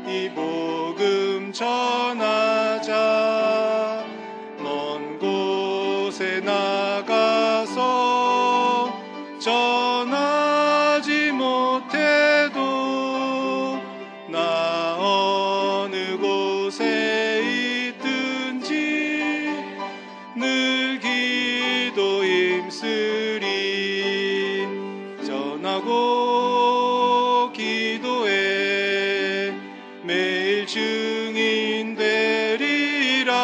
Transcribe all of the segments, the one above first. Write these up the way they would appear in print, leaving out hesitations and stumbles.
이 복음 전하자. 먼 곳에 나가서 전하지 못해도 나 어느 곳에 있든지 늘 기도 힘쓰리. 전하고 기도해 매일 증인 되리라.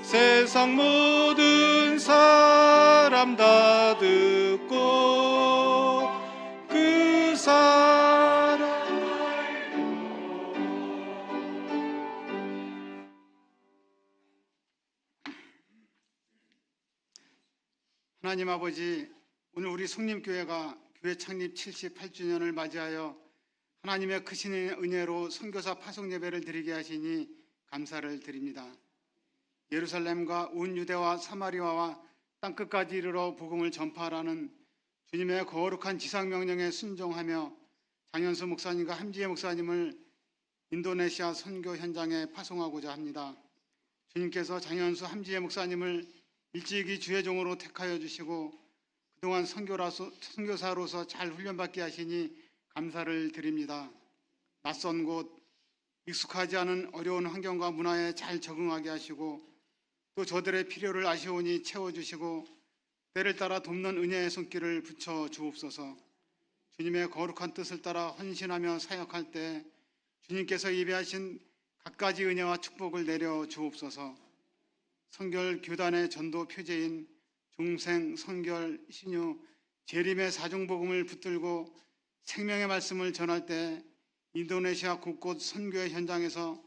세상 모든 사람 다 듣고 그 사람 하나님 아버지, 오늘 우리 성림교회가 교회 창립 78주년을 맞이하여 하나님의 크신 은혜로 선교사 파송 예배를 드리게 하시니 감사를 드립니다. 예루살렘과 온 유대와 사마리아와 땅끝까지 이르러 복음을 전파하라는 주님의 거룩한 지상명령에 순종하며 장현수 목사님과 함지혜 목사님을 인도네시아 선교 현장에 파송하고자 합니다. 주님께서 장현수 함지혜 목사님을 일찍이 주의 종으로 택하여 주시고 그동안 선교사로서 잘 훈련받게 하시니 감사를 드립니다. 낯선 곳, 익숙하지 않은 어려운 환경과 문화에 잘 적응하게 하시고 또 저들의 필요를 아시오니 채워주시고 때를 따라 돕는 은혜의 손길을 붙여 주옵소서. 주님의 거룩한 뜻을 따라 헌신하며 사역할 때 주님께서 예배하신 갖가지 은혜와 축복을 내려 주옵소서. 성결 교단의 전도 표제인 중생, 성결, 신유, 재림의 사중복음을 붙들고 생명의 말씀을 전할 때 인도네시아 곳곳 선교의 현장에서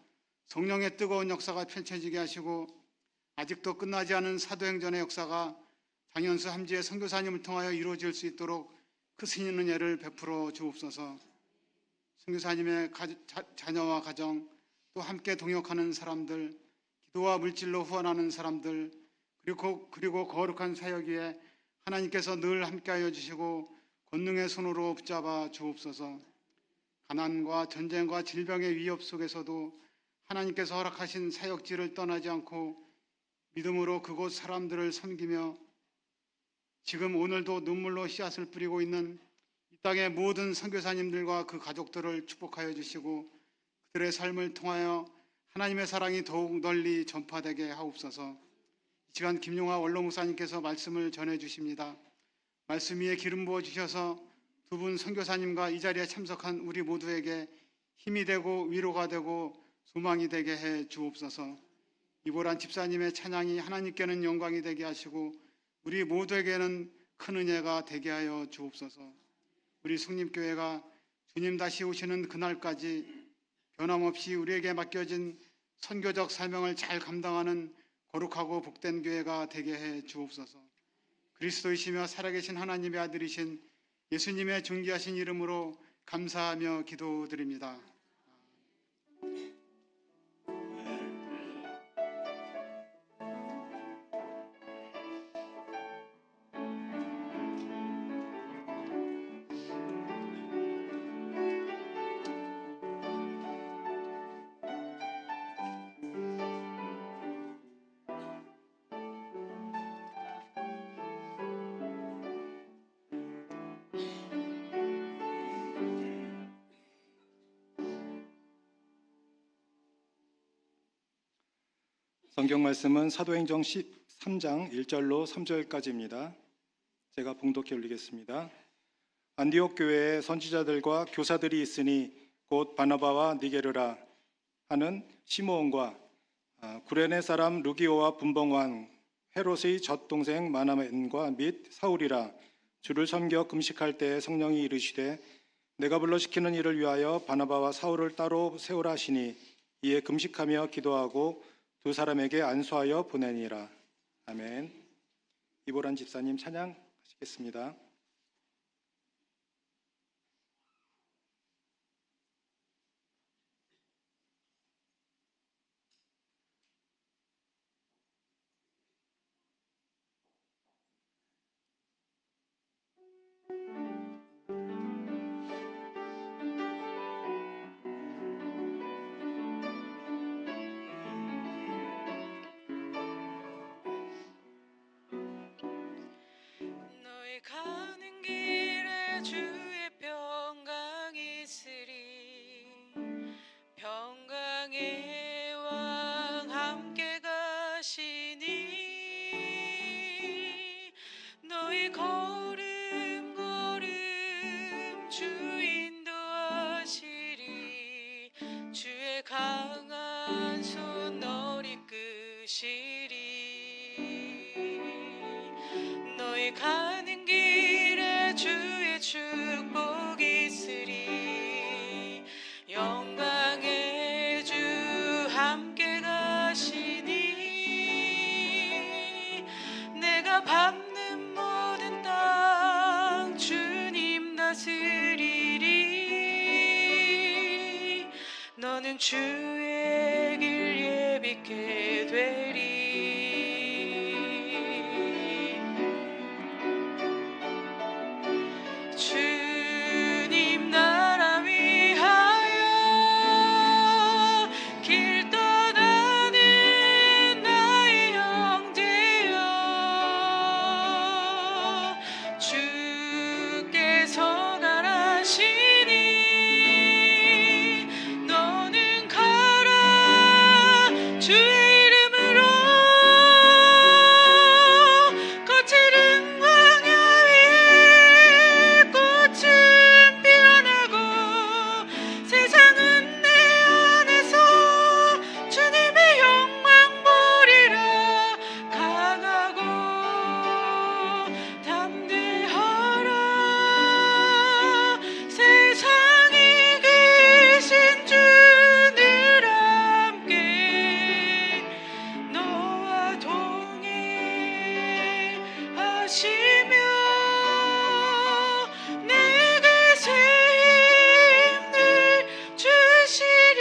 성령의 뜨거운 역사가 펼쳐지게 하시고 아직도 끝나지 않은 사도행전의 역사가 장현수 함지의 선교사님을 통하여 이루어질 수 있도록 크신 은혜를 베풀어 주옵소서. 선교사님의 자녀와 가정, 또 함께 동역하는 사람들, 기도와 물질로 후원하는 사람들, 그리고 거룩한 사역 위에 하나님께서 늘 함께하여 주시고 권능의 손으로 붙잡아 주옵소서. 가난과 전쟁과 질병의 위협 속에서도 하나님께서 허락하신 사역지를 떠나지 않고 믿음으로 그곳 사람들을 섬기며 지금 오늘도 눈물로 씨앗을 뿌리고 있는 이 땅의 모든 선교사님들과 그 가족들을 축복하여 주시고 그들의 삶을 통하여 하나님의 사랑이 더욱 널리 전파되게 하옵소서. 이 시간 김용화 원로 목사님께서 말씀을 전해 주십니다. 말씀 위에 기름 부어 주셔서 두 분 선교사님과 이 자리에 참석한 우리 모두에게 힘이 되고 위로가 되고 소망이 되게 해 주옵소서. 이보란 집사님의 찬양이 하나님께는 영광이 되게 하시고 우리 모두에게는 큰 은혜가 되게 하여 주옵소서. 우리 성림교회가 주님 다시 오시는 그날까지 변함없이 우리에게 맡겨진 선교적 사명을 잘 감당하는 거룩하고 복된 교회가 되게 해 주옵소서. 그리스도이시며 살아계신 하나님의 아들이신 예수님의 존귀하신 이름으로 감사하며 기도드립니다. 성경 말씀은 사도행전 13장 1절로 3절까지입니다. 제가 봉독해 올리겠습니다. 안디옥 교회에 선지자들과 교사들이 있으니 곧 바나바와 니게르라 하는 시므온과 구레네 사람 루기오와 분봉왕 헤롯의 젖동생 마나멘과 및 사울이라. 주를 섬겨 금식할 때에 성령이 이르시되 내가 불러 시키는 일을 위하여 바나바와 사울을 따로 세우라 하시니 이에 금식하며 기도하고 두 사람에게 안수하여 보내니라. 아멘. 이보란 집사님 찬양하시겠습니다. 나는 주의 길 예비케 되리. 주님 나라 위하여 길 떠나는 나의 형제여, 주께서 가라시니 너는 가라. 주의 이름으로 거칠은 광야 위에 꽃은 피어나고, 세상은 내 안에서 주님의 영광 보리라. 강하고 담대하라. 세상에 계신 주 늘 함께 너와 동행하시며 내게 새 힘을 주시리.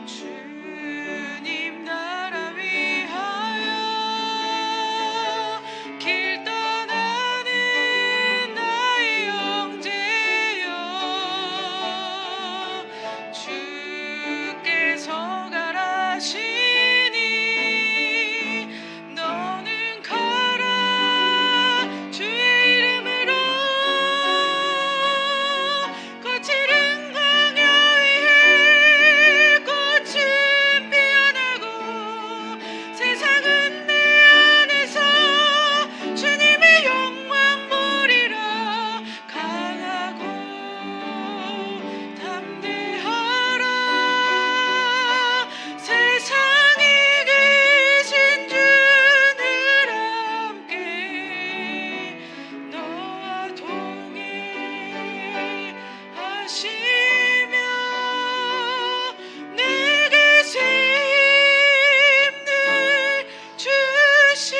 주님 나라 위하여 길 떠나는 나의 형제여, 주께서 가라시니 너는 가라. 주의 이름으로 거칠은 광야 위에 꽃은 피어나고, 세상은 내 안에서 주님의 영광 보리라. 강하고 담대하라. 세상에 계신 주 늘 함께 너와 동행하시며 내게 새 힘을 주시리.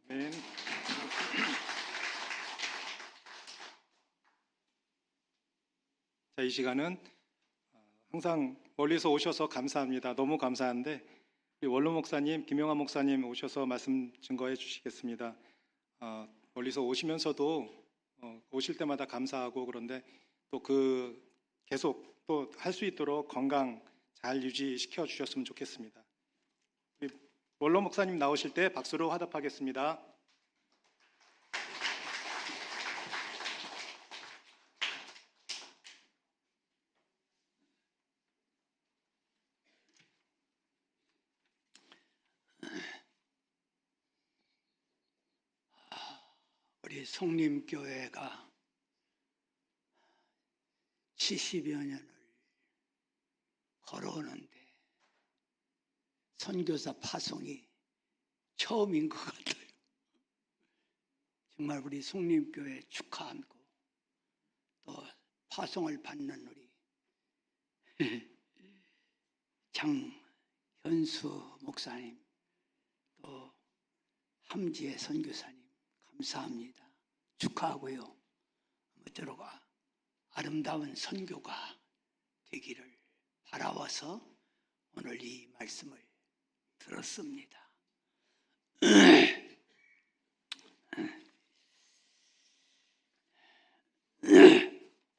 아멘. 자, 이 시간은 항상 멀리서 오셔서 감사합니다. 너무 감사한데 우리 원로 목사님, 김영환 목사님 오셔서 말씀 증거해 주시겠습니다. 멀리서 오시면서도 오실 때마다 감사하고, 그런데 또 계속 또 할 수 있도록 건강 잘 유지시켜 주셨으면 좋겠습니다. 우리 원로 목사님 나오실 때 박수로 화답하겠습니다. 우리 성림교회가 70여 년을 걸어오는데 선교사 파송이 처음인 것 같아요. 정말 우리 성림교회 축하하고, 또 파송을 받는 우리 장현수 목사님, 또 함지혜 선교사님 감사합니다. 축하하고요. 모쪼록 아름다운 선교가 되기를 바라와서 오늘 이 말씀을 들었습니다.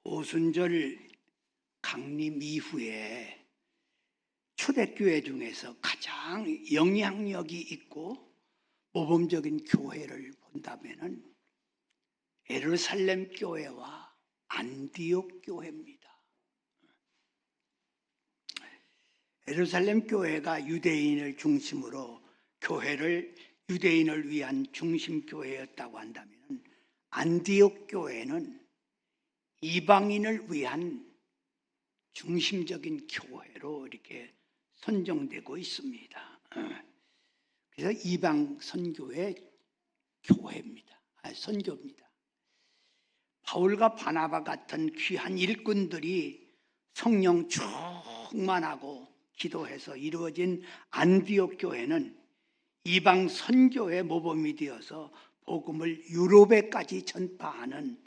오순절 강림 이후에 초대교회 중에서 가장 영향력이 있고 모범적인 교회를 본다면은 예루살렘 교회와 안디옥 교회입니다. 예루살렘 교회가 유대인을 중심으로 교회를 유대인을 위한 중심 교회였다고 한다면, 안디옥 교회는 이방인을 위한 중심적인 교회로 이렇게 선정되고 있습니다. 그래서 이방 선교의 선교입니다. 바울과 바나바 같은 귀한 일꾼들이 성령 충만하고 기도해서 이루어진 안디옥 교회는 이방 선교의 모범이 되어서 복음을 유럽에까지 전파하는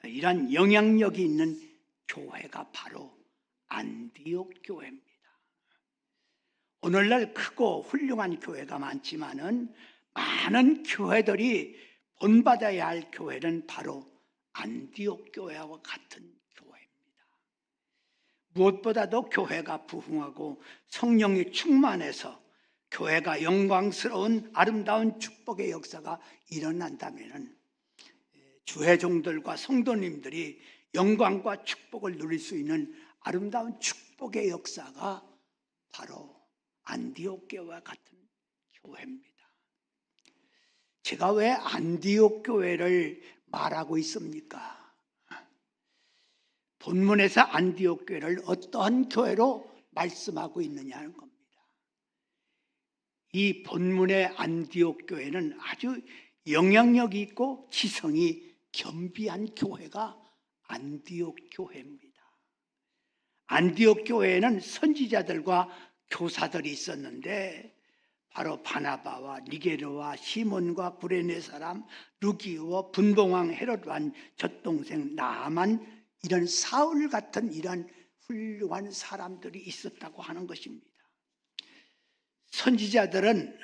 이런 영향력이 있는 교회가 바로 안디옥 교회입니다. 오늘날 크고 훌륭한 교회가 많지만은 많은 교회들이 본받아야 할 교회는 바로 안디옥 교회와 같은 교회입니다. 무엇보다도 교회가 부흥하고 성령이 충만해서 교회가 영광스러운 아름다운 축복의 역사가 일어난다면 주회종들과 성도님들이 영광과 축복을 누릴 수 있는 아름다운 축복의 역사가 바로 안디옥 교회와 같은 교회입니다. 제가 왜 안디옥 교회를 말하고 있습니까? 본문에서 안디옥 교회를 어떠한 교회로 말씀하고 있느냐는 겁니다. 이 본문의 안디옥 교회는 아주 영향력이 있고 지성이 겸비한 교회가 안디옥 교회입니다. 안디옥 교회에는 선지자들과 교사들이 있었는데 바로 바나바와 니게르와 시몬과 구레네 사람 루기오 분봉왕 헤롯 왕 젖동생 나아만 이런 사울 같은 이런 훌륭한 사람들이 있었다고 하는 것입니다. 선지자들은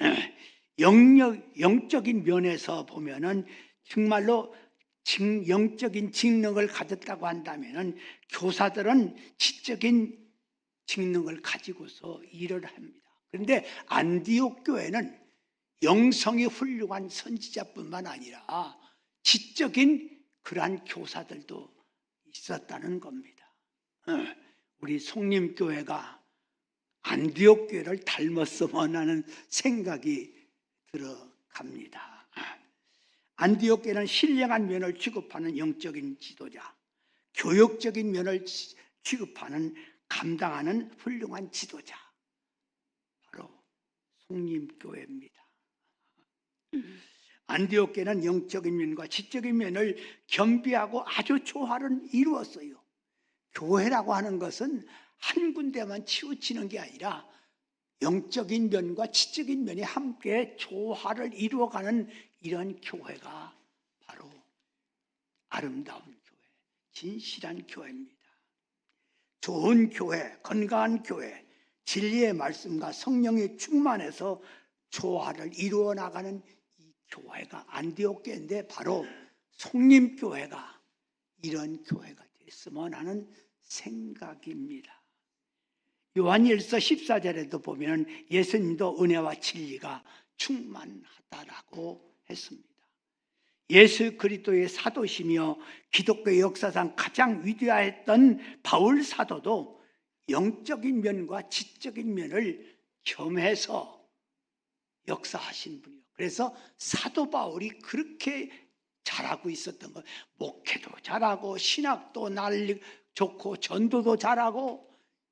영적인 면에서 보면은 정말로 영적인 직능을 가졌다고 한다면은 교사들은 지적인 직능을 가지고서 일을 합니다. 그런데 안디옥 교회는 영성이 훌륭한 선지자뿐만 아니라 지적인 그러한 교사들도 있었다는 겁니다. 우리 송림교회가 안디옥 교회를 닮았으면 하는 생각이 들어갑니다. 안디옥 교회는 신령한 면을 취급하는 영적인 지도자, 교육적인 면을 취급하는 감당하는 훌륭한 지도자, 바로 송림교회입니다. 안디옥 교회는 영적인 면과 지적인 면을 겸비하고 아주 조화를 이루었어요. 교회라고 하는 것은 한 군데만 치우치는 게 아니라 영적인 면과 지적인 면이 함께 조화를 이루어가는 이런 교회가 바로 아름다운 교회, 진실한 교회입니다. 좋은 교회, 건강한 교회, 진리의 말씀과 성령의 충만해서 조화를 이루어 나가는 이 교회가 안디옥 교회인데 바로 송림교회가 이런 교회가 됐으면 하는 생각입니다. 요한일서 14절에도 보면 예수님도 은혜와 진리가 충만하다라고 했습니다. 예수 그리스도의 사도시며 기독교 역사상 가장 위대했던 바울 사도도 영적인 면과 지적인 면을 겸해서 역사하신 분이요. 그래서 사도 바울이 그렇게 잘하고 있었던 것, 목회도 잘하고 신학도 난리 좋고 전도도 잘하고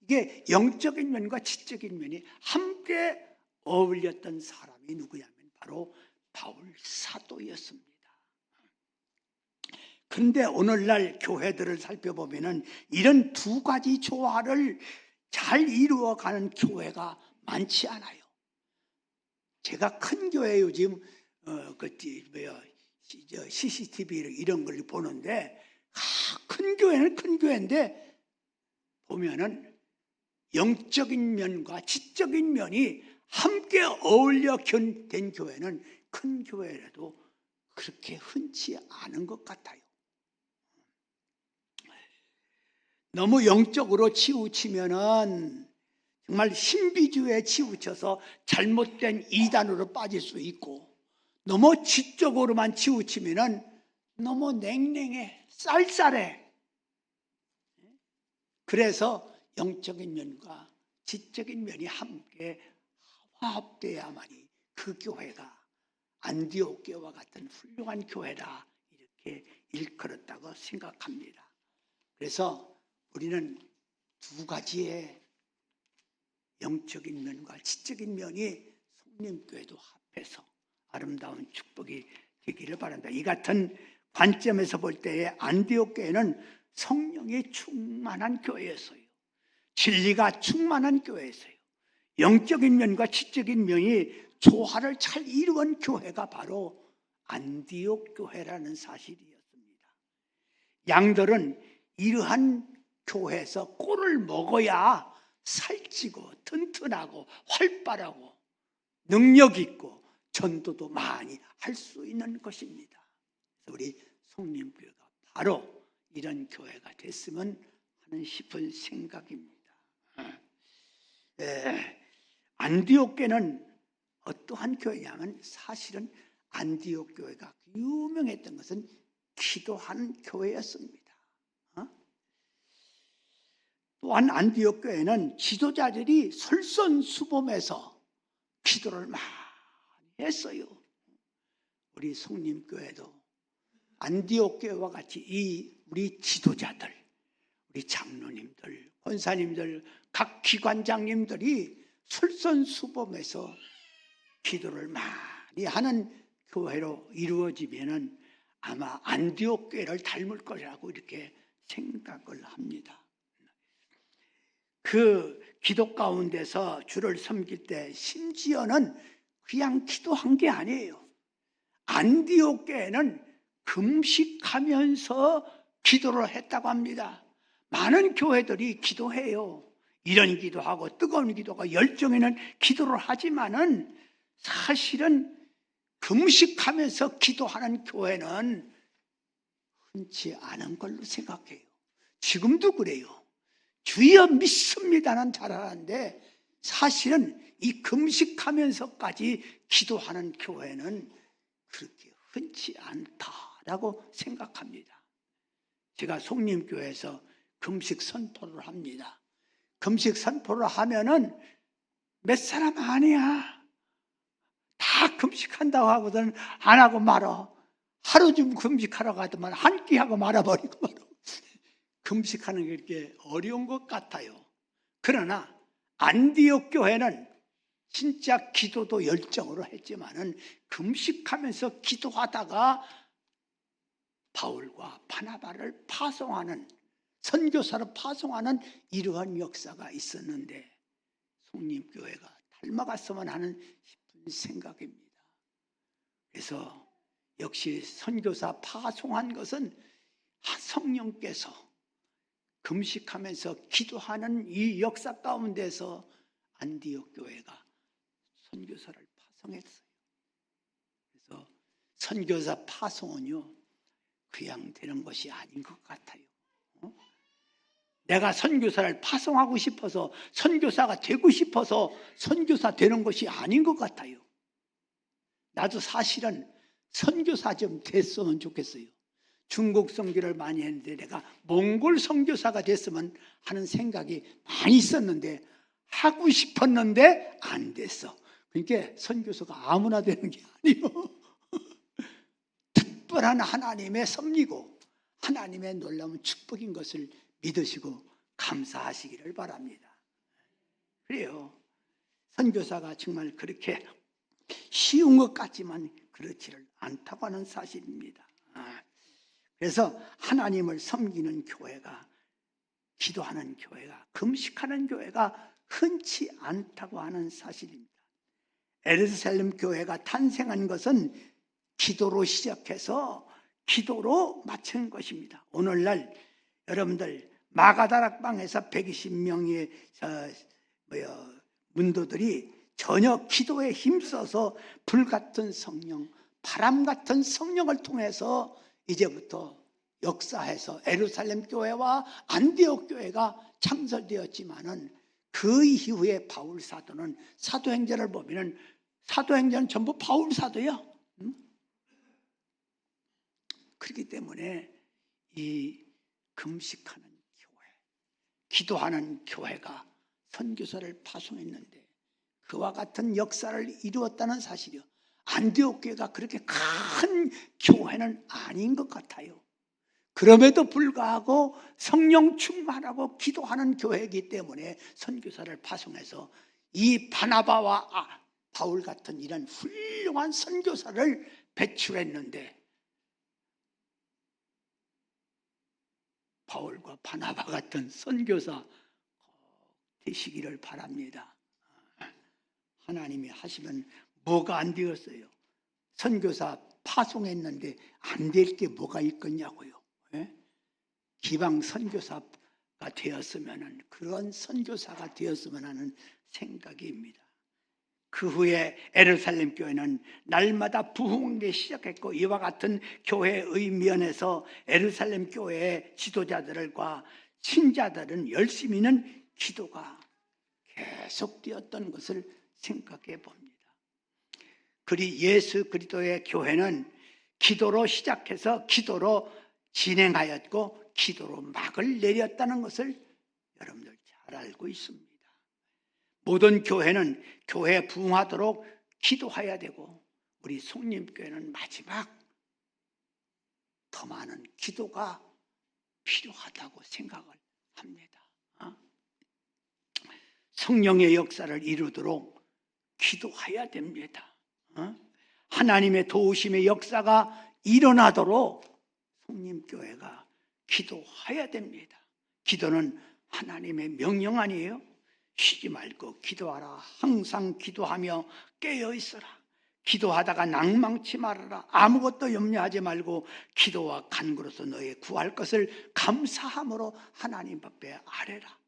이게 영적인 면과 지적인 면이 함께 어울렸던 사람이 누구냐면 바로 바울 사도였습니다. 그런데 오늘날 교회들을 살펴보면 이런 두 가지 조화를 잘 이루어가는 교회가 많지 않아요. 제가 큰 교회 요즘 CCTV 이런 걸 보는데 큰 교회는 큰 교회인데 보면은 영적인 면과 지적인 면이 함께 어울려 된 교회는 큰 교회라도 그렇게 흔치 않은 것 같아요. 너무 영적으로 치우치면은 정말 신비주의에 치우쳐서 잘못된 이단으로 빠질 수 있고, 너무 지적으로만 치우치면은 너무 냉랭해, 쌀쌀해. 그래서 영적인 면과 지적인 면이 함께 화합돼야만이 그 교회가 안디옥 교회와 같은 훌륭한 교회다, 이렇게 일컬었다고 생각합니다. 그래서 우리는 두 가지의 영적인 면과 지적인 면이 송림교회도 합해서 아름다운 축복이 되기를 바란다. 이 같은 관점에서 볼 때에 안디옥 교회는 성령이 충만한 교회였어요. 진리가 충만한 교회였어요. 영적인 면과 지적인 면이 조화를 잘 이루은 교회가 바로 안디옥 교회라는 사실이었습니다. 양들은 이러한 교회에서 꼴을 먹어야 살찌고 튼튼하고 활발하고 능력 있고 전도도 많이 할 수 있는 것입니다. 우리 성림교회가 바로 이런 교회가 됐으면 하는 싶은 생각입니다. 안디옥 교회는 어떠한 교회냐면 사실은 안디옥 교회가 유명했던 것은 기도하는 교회였습니다. 또한 안디옥 교회는 지도자들이 솔선수범해서 기도를 많이 했어요. 우리 성림교회도 안디옥 교회와 같이 우리 지도자들, 우리 장로님들, 권사님들, 각 기관장님들이 솔선수범해서 기도를 많이 하는 교회로 이루어지면은 아마 안디옥 교회를 닮을 거라고 이렇게 생각을 합니다. 그 기도 가운데서 주를 섬길 때 심지어는 그냥 기도한 게 아니에요. 안디옥 교회는 금식하면서 기도를 했다고 합니다. 많은 교회들이 기도해요. 이런 기도하고 뜨거운 기도가 열정 있는 기도를 하지만은 사실은 금식하면서 기도하는 교회는 흔치 않은 걸로 생각해요. 지금도 그래요. 주여 믿습니다는 잘하는데 사실은 이 금식하면서까지 기도하는 교회는 그렇게 흔치 않다라고 생각합니다. 제가 송림교회에서 금식 선포를 합니다. 금식 선포를 하면은 몇 사람 아니야. 다 금식한다고 하거든 안 하고 말어. 하루 좀 금식하러 가더만 한 끼 하고 말아버리고 말어. 금식하는 게 이렇게 어려운 것 같아요. 그러나 안디옥 교회는 진짜 기도도 열정으로 했지만은 금식하면서 기도하다가 바울과 바나바를 파송하는 선교사로 파송하는 이러한 역사가 있었는데 송림교회가 닮아갔으면 하는 싶은 생각입니다. 그래서 역시 선교사 파송한 것은 성령께서 금식하면서 기도하는 이 역사 가운데서 안디옥 교회가 선교사를 파송했어요. 그래서 선교사 파송은요 그냥 되는 것이 아닌 것 같아요. 내가 선교사를 파송하고 싶어서 선교사가 되고 싶어서 선교사 되는 것이 아닌 것 같아요. 나도 사실은 선교사 좀 됐으면 좋겠어요. 중국 선교를 많이 했는데 내가 몽골 선교사가 됐으면 하는 생각이 많이 있었는데 하고 싶었는데 안 됐어. 그러니까 선교사가 아무나 되는 게 아니에요. 특별한 하나님의 섭리고 하나님의 놀라운 축복인 것을 믿으시고 감사하시기를 바랍니다. 그래요. 선교사가 정말 그렇게 쉬운 것 같지만 그렇지를 않다고 하는 사실입니다. 그래서 하나님을 섬기는 교회가, 기도하는 교회가, 금식하는 교회가 흔치 않다고 하는 사실입니다. 에르사렘 교회가 탄생한 것은 기도로 시작해서 기도로 마친 것입니다. 오늘날 여러분들 마가다락방에서 120명의 문도들이 전혀 기도에 힘써서 불같은 성령, 바람 같은 성령을 통해서 이제부터 역사해서 예루살렘 교회와 안디옥 교회가 창설되었지만은 그 이후에 바울 사도는 사도행전을 보면은 사도행전은 전부 바울 사도예요. 그렇기 때문에 이 금식하는 교회, 기도하는 교회가 선교사를 파송했는데 그와 같은 역사를 이루었다는 사실이요. 안디옥 교회가 그렇게 큰 교회는 아닌 것 같아요. 그럼에도 불구하고 성령 충만하고 기도하는 교회이기 때문에 선교사를 파송해서 이 바나바와 바울 같은 이런 훌륭한 선교사를 배출했는데 바울과 바나바 같은 선교사 되시기를 바랍니다. 하나님이 하시면 뭐가 안 되었어요? 선교사 파송했는데 안 될 게 뭐가 있겠냐고요. 예? 기방 선교사가 되었으면, 그런 선교사가 되었으면 하는 생각입니다. 그 후에 예루살렘 교회는 날마다 부흥하기 시작했고, 이와 같은 교회의 면에서 예루살렘 교회의 지도자들과 신자들은 열심히는 기도가 계속되었던 것을 생각해 봅니다. 그리 예수 그리스도의 교회는 기도로 시작해서 기도로 진행하였고 기도로 막을 내렸다는 것을 여러분들 잘 알고 있습니다. 모든 교회는 교회 부흥하도록 기도해야 되고, 우리 송림교회는 마지막 더 많은 기도가 필요하다고 생각을 합니다. 성령의 역사를 이루도록 기도해야 됩니다. 하나님의 도우심의 역사가 일어나도록 송림교회가 기도해야 됩니다. 기도는 하나님의 명령 아니에요? 쉬지 말고 기도하라. 항상 기도하며 깨어 있어라. 기도하다가 낭망치 말아라. 아무것도 염려하지 말고 기도와 간구로서 너의 구할 것을 감사함으로 하나님 앞에 아뢰라.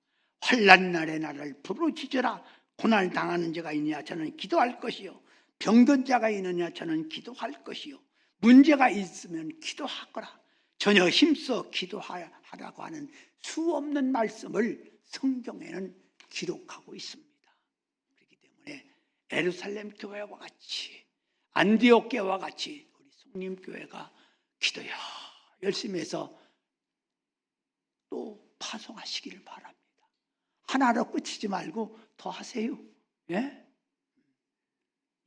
환난 날에 나를 부르짖으라. 고난 당하는 자가 있느냐 저는 기도할 것이요, 병든 자가 있느냐 저는 기도할 것이요, 문제가 있으면 기도하거라. 전혀 힘써 기도하라고 하는 수 없는 말씀을 성경에는 기록하고 있습니다. 그렇기 때문에 예루살렘 교회와 같이, 안디옥 교회와 같이 우리 송림교회가 기도야 열심히 해서 또 파송하시기를 바랍니다. 하나로 끝이지 말고 더 하세요. 예?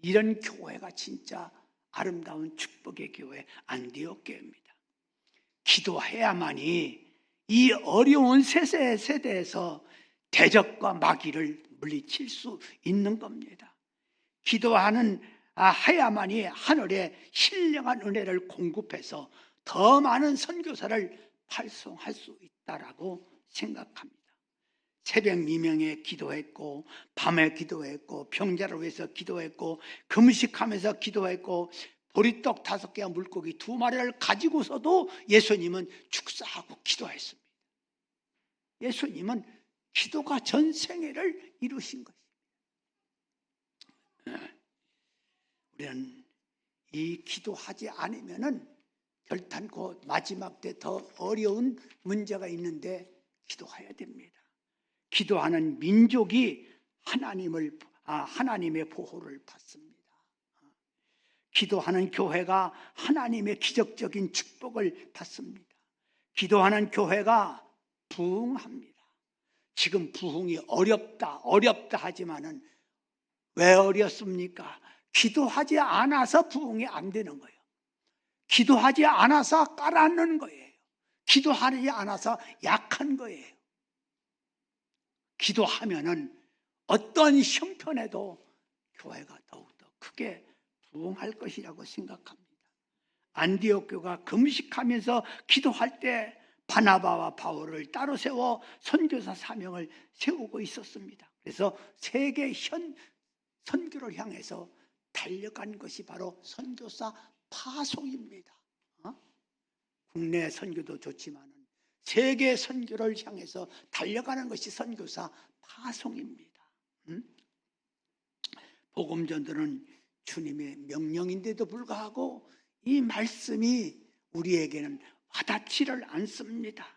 이런 교회가 진짜 아름다운 축복의 교회 안디옥 교회입니다. 기도해야만이 이 어려운 세대에서 대적과 마귀를 물리칠 수 있는 겁니다. 기도하는 해야만이 하늘의 신령한 은혜를 공급해서 더 많은 선교사를 발송할 수 있다라고 생각합니다. 새벽 미명에 기도했고, 밤에 기도했고, 병자를 위해서 기도했고, 금식하면서 기도했고, 보리떡 5개와 물고기 2마리를 가지고서도 예수님은 축사하고 기도했습니다. 예수님은 기도가 전 생애를 이루신 것입니다. 우리는 이 기도하지 않으면은 결단코 마지막 때 더 어려운 문제가 있는데 기도해야 됩니다. 기도하는 민족이 하나님의 보호를 받습니다. 기도하는 교회가 하나님의 기적적인 축복을 받습니다. 기도하는 교회가 부흥합니다. 지금 부흥이 어렵다 하지만은 왜 어렵습니까? 기도하지 않아서 부흥이 안 되는 거예요. 기도하지 않아서 깔아앉는 거예요. 기도하지 않아서 약한 거예요. 기도하면은 어떤 형편에도 교회가 더욱더 크게 부흥할 것이라고 생각합니다. 안디옥 교회가 금식하면서 기도할 때 바나바와 바울을 따로 세워 선교사 사명을 세우고 있었습니다. 그래서 세계 선교를 향해서 달려간 것이 바로 선교사 파송입니다. 국내 선교도 좋지만 세계 선교를 향해서 달려가는 것이 선교사 파송입니다. 복음전도는 주님의 명령인데도 불구하고 이 말씀이 우리에게는 와닿지를 않습니다.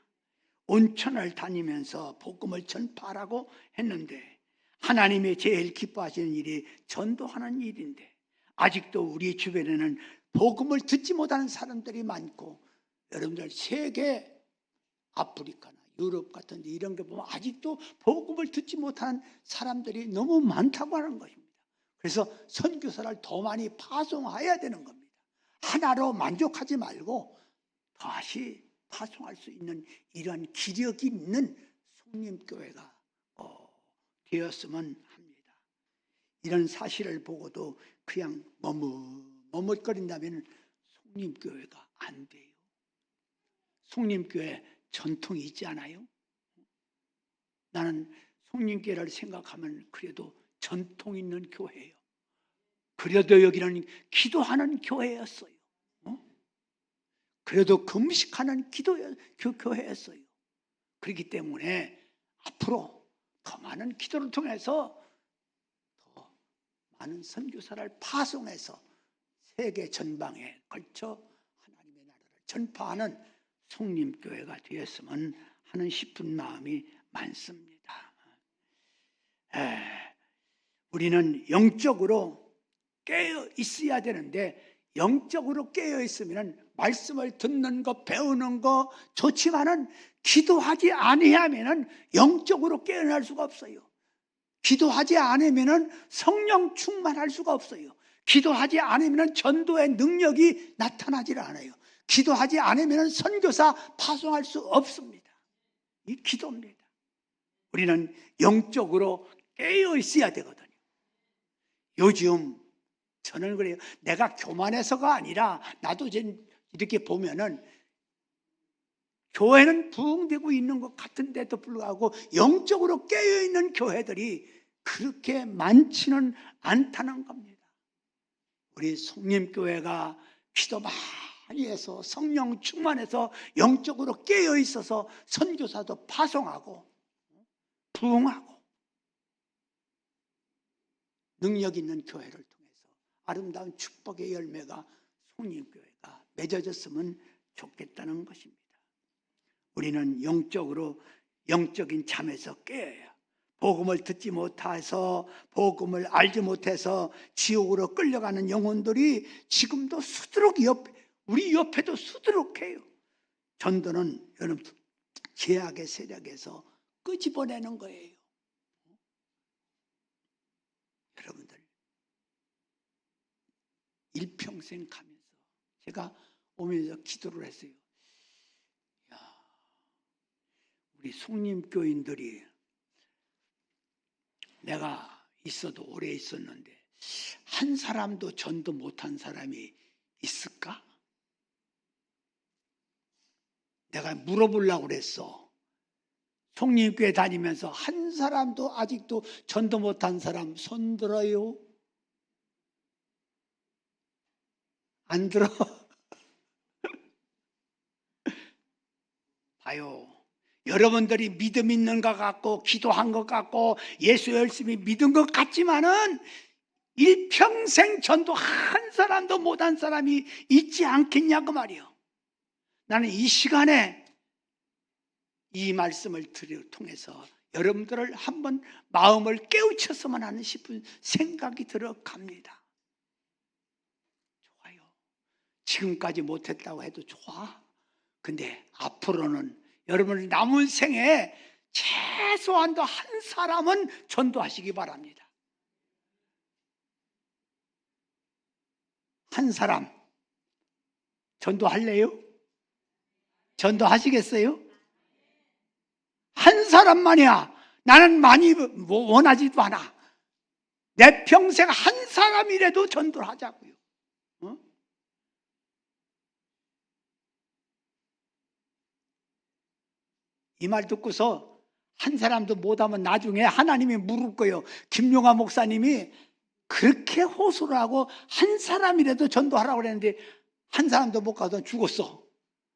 온천을 다니면서 복음을 전파하라고 했는데 하나님의 제일 기뻐하시는 일이 전도하는 일인데 아직도 우리 주변에는 복음을 듣지 못하는 사람들이 많고, 여러분들 세계 아프리카나 유럽 같은 데 이런 게 보면 아직도 복음을 듣지 못하는 사람들이 너무 많다고 하는 것입니다. 그래서 선교사를 더 많이 파송해야 되는 겁니다. 하나로 만족하지 말고 다시 파송할 수 있는 이런 기력이 있는 송림교회가 되었으면 합니다. 이런 사실을 보고도 그냥 머뭇거린다면 송림교회가 안 돼요. 송림교회 전통이 있지 않아요? 나는 송림교회를 생각하면 그래도 전통 있는 교회예요. 그래도 여기는 기도하는 교회였어요. 그래도 금식하는 교회였어요. 그렇기 때문에 앞으로 더 많은 기도를 통해서 더 많은 선교사를 파송해서 세계 전방에 걸쳐 하나님의 나라를 전파하는 성림교회가 되었으면 하는 싶은 마음이 많습니다. 우리는 영적으로 깨어 있어야 되는데, 영적으로 깨어 있으면 말씀을 듣는 거, 배우는 거 좋지만은 기도하지 아니하면은 영적으로 깨어날 수가 없어요. 기도하지 않으면은 성령 충만할 수가 없어요. 기도하지 않으면은 전도의 능력이 나타나질 않아요. 기도하지 않으면은 선교사 파송할 수 없습니다. 이 기도입니다. 우리는 영적으로 깨어 있어야 되거든요. 요즘 저는 그래요. 내가 교만해서가 아니라 나도 이렇게 보면은 교회는 부흥되고 있는 것 같은데도 불구하고 영적으로 깨어있는 교회들이 그렇게 많지는 않다는 겁니다. 우리 성림교회가 기도 많이 해서 성령 충만해서 영적으로 깨어있어서 선교사도 파송하고 부흥하고 능력 있는 교회를 통해서 아름다운 축복의 열매가 성림교회가 맺어졌으면 좋겠다는 것입니다. 우리는 영적으로 영적인 잠에서 깨어야, 복음을 듣지 못해서, 복음을 알지 못해서 지옥으로 끌려가는 영혼들이 지금도 수두룩 우리 옆에도 수두룩해요. 전도는 여러분 죄악의 세력에서 끄집어내는 거예요. 여러분들 일평생 가면서 제가 오면서 기도를 했어요. 우리 성림교인들이, 내가 있어도 오래 있었는데 한 사람도 전도 못한 사람이 있을까? 내가 물어보려고 그랬어. 성림교회 다니면서 한 사람도 아직도 전도 못한 사람 손 들어요? 안 들어? 봐요. 여러분들이 믿음 있는 것 같고 기도한 것 같고 예수 열심히 믿은 것 같지만은 일평생 전도 한 사람도 못한 사람이 있지 않겠냐고 말이요. 나는 이 시간에 이 말씀을 통해서 여러분들을 한번 마음을 깨우쳤으면 하는 싶은 생각이 들어갑니다. 좋아요. 지금까지 못했다고 해도 좋아. 근데 앞으로는 여러분 남은 생에 최소한도 한 사람은 전도하시기 바랍니다. 한 사람 전도할래요? 전도하시겠어요? 한 사람만이야. 나는 많이 원하지도 않아. 내 평생 한 사람이라도 전도를 하자고요. 이 말 듣고서 한 사람도 못하면 나중에 하나님이 물을 거예요. 김용하 목사님이 그렇게 호소를 하고 한 사람이라도 전도하라고 그랬는데 한 사람도 못 가서 죽었어.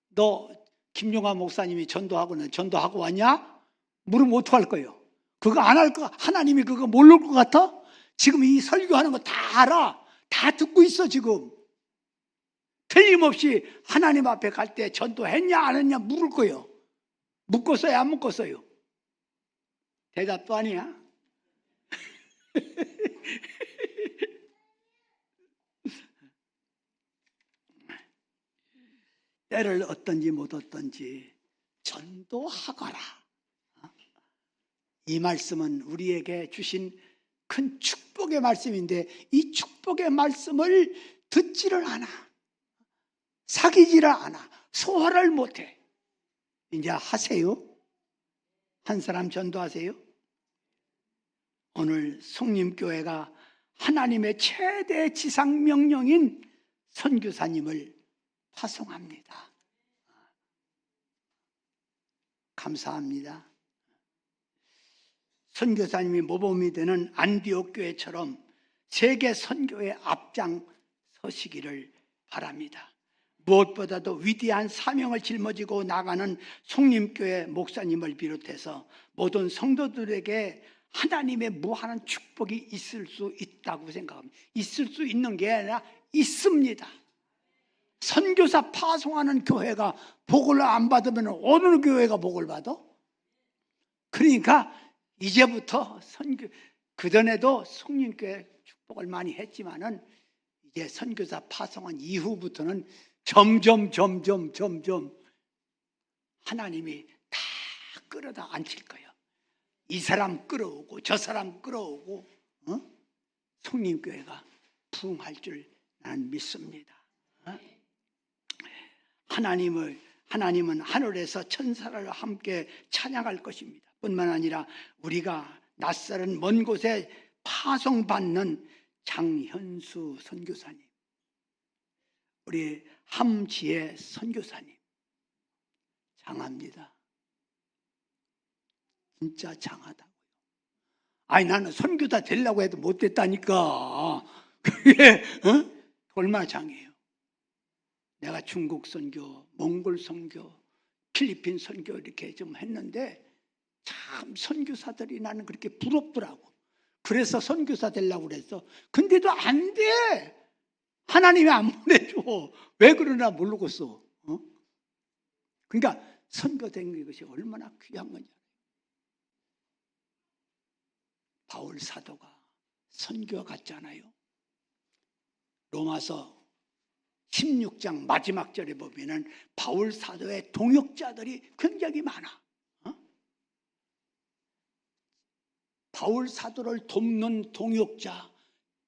너 김용하 목사님이 전도하고 왔냐? 물으면 어떡할 거예요? 그거 안 할 거, 하나님이 그거 모를 것 같아? 지금 이 설교하는 거 다 알아. 다 듣고 있어 지금. 틀림없이 하나님 앞에 갈 때 전도했냐 안 했냐 물을 거예요. 묶었어요 안 묶었어요? 대답도 아니야. 때를 얻든지 못 얻든지 전도하거라. 이 말씀은 우리에게 주신 큰 축복의 말씀인데 이 축복의 말씀을 듣지를 않아. 사귀지를 않아. 소화를 못해. 이제 하세요. 한 사람 전도하세요. 오늘 성림교회가 하나님의 최대 지상 명령인 선교사님을 파송합니다. 감사합니다. 선교사님이 모범이 되는 안디옥 교회처럼 세계 선교의 앞장 서시기를 바랍니다. 무엇보다도 위대한 사명을 짊어지고 나가는 송림교회 목사님을 비롯해서 모든 성도들에게 하나님의 무한한 축복이 있을 수 있다고 생각합니다. 있을 수 있는 게 아니라 있습니다. 선교사 파송하는 교회가 복을 안 받으면 어느 교회가 복을 받아? 그러니까 이제부터 그전에도 송림교회 축복을 많이 했지만은 이제 선교사 파송한 이후부터는 점점 하나님이 다 끌어다 앉힐 거예요. 이 사람 끌어오고 저 사람 끌어오고 송림교회가 부흥할 줄 나는 믿습니다. 하나님은 하늘에서 천사를 함께 찬양할 것입니다. 뿐만 아니라 우리가 낯설은 먼 곳에 파송받는 장현수 선교사님, 우리 함지혜 선교사님 장합니다. 진짜 장하다고요. 아니 나는 선교사 되려고 해도 못 됐다니까. 그게 얼마나 장해요. 내가 중국 선교, 몽골 선교, 필리핀 선교 이렇게 좀 했는데 참 선교사들이 나는 그렇게 부럽더라고. 그래서 선교사 되려고 그랬어. 근데도 안 돼. 하나님이 안 보내줘. 왜 그러나 모르겠어. 그러니까 선교된 것이 얼마나 귀한 건지. 바울 사도가 선교 갔잖아요. 로마서 16장 마지막 절에 보면은 바울 사도의 동역자들이 굉장히 많아. 바울 사도를 돕는 동역자,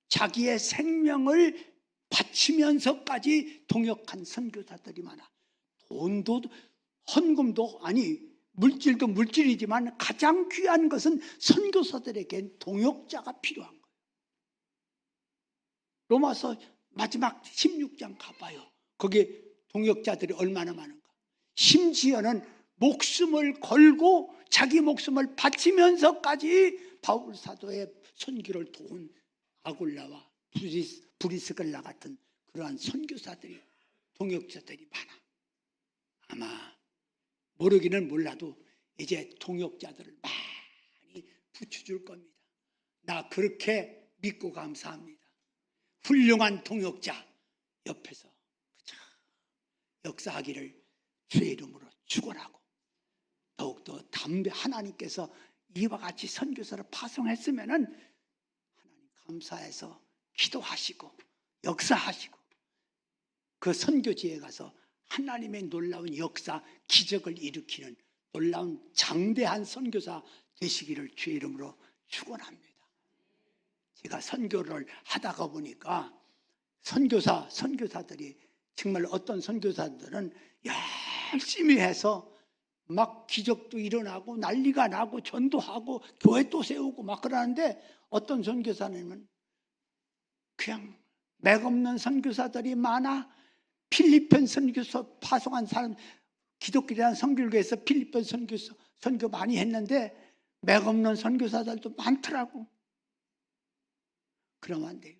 자기의 생명을 바치면서까지 동역한 선교사들이 많아. 돈도 헌금도 아니 물질도 물질이지만 가장 귀한 것은 선교사들에겐 동역자가 필요한 거예요. 로마서 마지막 16장 가봐요. 거기에 동역자들이 얼마나 많은가. 심지어는 목숨을 걸고 자기 목숨을 바치면서까지 바울 사도의 선교를 도운 아굴라와 브리스글라 같은 그러한 선교사들이 동역자들이 많아. 아마 모르기는 몰라도 이제 동역자들을 많이 붙여줄 겁니다. 나 그렇게 믿고 감사합니다. 훌륭한 동역자 옆에서 역사하기를 주의 이름으로 축원하고 더욱더 하나님께서 이와 같이 선교사를 파송했으면은 하나님 감사해서 기도하시고 역사하시고 그 선교지에 가서 하나님의 놀라운 역사, 기적을 일으키는 놀라운 장대한 선교사 되시기를 주의 이름으로 축원합니다. 제가 선교를 하다가 보니까 선교사들이 정말 어떤 선교사들은 열심히 해서 막 기적도 일어나고 난리가 나고 전도하고 교회 또 세우고 막 그러는데 어떤 선교사님은 그냥 맥없는 선교사들이 많아. 필리핀 선교사 파송한 사람, 기독교라는 선교교회에서 필리핀 선교 많이 했는데 맥없는 선교사들도 많더라고. 그러면 안 돼요.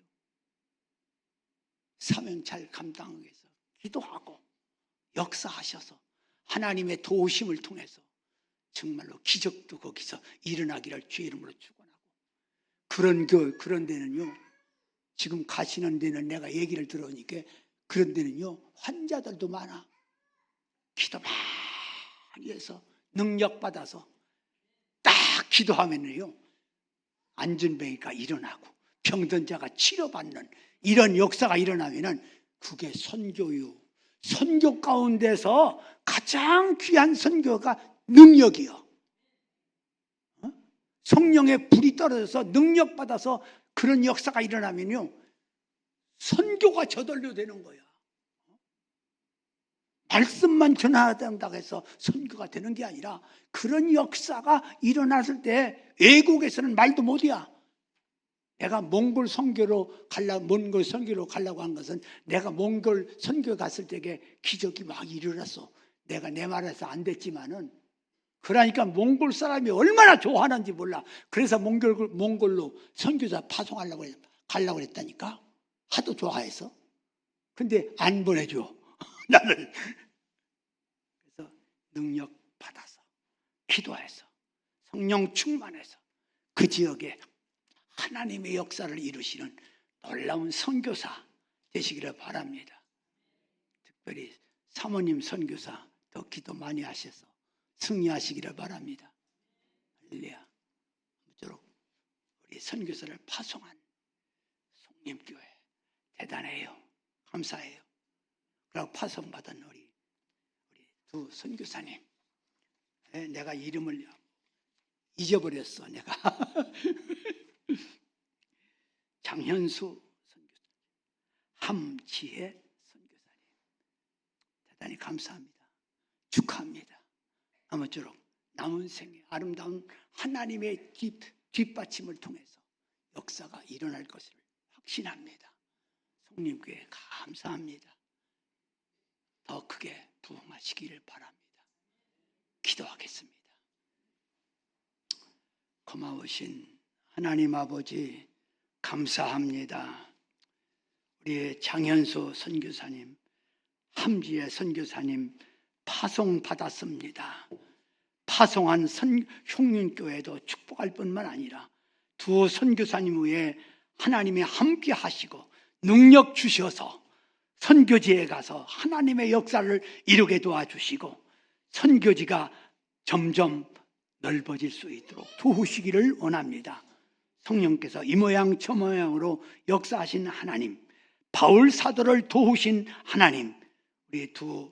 사명 잘 감당하기 위해서 기도하고 역사하셔서 하나님의 도우심을 통해서 정말로 기적도 거기서 일어나기를 주의 이름으로 축원하고 그런 데는요. 지금 가시는 데는 내가 얘기를 들으니까 그런 데는요. 환자들도 많아. 기도 많이 해서 능력 받아서 딱 기도하면요. 안전병이가 일어나고 병든 자가 치료받는 이런 역사가 일어나면은 그게 선교요. 선교 가운데서 가장 귀한 선교가 능력이요. 성령의 불이 떨어져서 능력 받아서 그런 역사가 일어나면요. 선교가 저절로 되는 거야. 말씀만 전하된다고 해서 선교가 되는 게 아니라 그런 역사가 일어났을 때 외국에서는 말도 못이야. 내가 몽골 선교로 가려고 한 것은 내가 몽골 선교 갔을 때에 기적이 막 일어났어. 내가 내 말에서 안 됐지만은 그러니까 몽골 사람이 얼마나 좋아하는지 몰라. 그래서 몽골로 선교사 파송하려고 가려고 했다니까. 하도 좋아해서. 근데 안 보내줘. 나를. 그래서 능력 받아서 기도해서 성령 충만해서 그 지역에 하나님의 역사를 이루시는 놀라운 선교사 되시기를 바랍니다. 특별히 사모님 선교사 더 기도 많이 하셔서 승리하시기를 바랍니다. 할렐루야. 아무쪼록 우리 선교사를 파송한 송림교회 대단해요. 감사해요. 그리고 파송받은 우리 두 선교사님, 내가 이름을 잊어버렸어. 내가 장현수 선교사님, 함지혜 선교사님, 대단히 감사합니다. 축하합니다. 아무쪼록 남은 생에 아름다운 하나님의 뒷받침을 통해서 역사가 일어날 것을 확신합니다. 송림교회 감사합니다. 더 크게 부흥하시기를 바랍니다. 기도하겠습니다. 고마우신 하나님 아버지 감사합니다. 우리의 장현수 선교사님, 함지혜 선교사님 파송받았습니다. 파송한 흉륜교회도 축복할 뿐만 아니라 두 선교사님 위에 하나님이 함께 하시고 능력 주셔서 선교지에 가서 하나님의 역사를 이루게 도와주시고 선교지가 점점 넓어질 수 있도록 도우시기를 원합니다. 성령께서 이 모양 저 모양으로 역사하신 하나님, 바울 사도를 도우신 하나님, 우리 두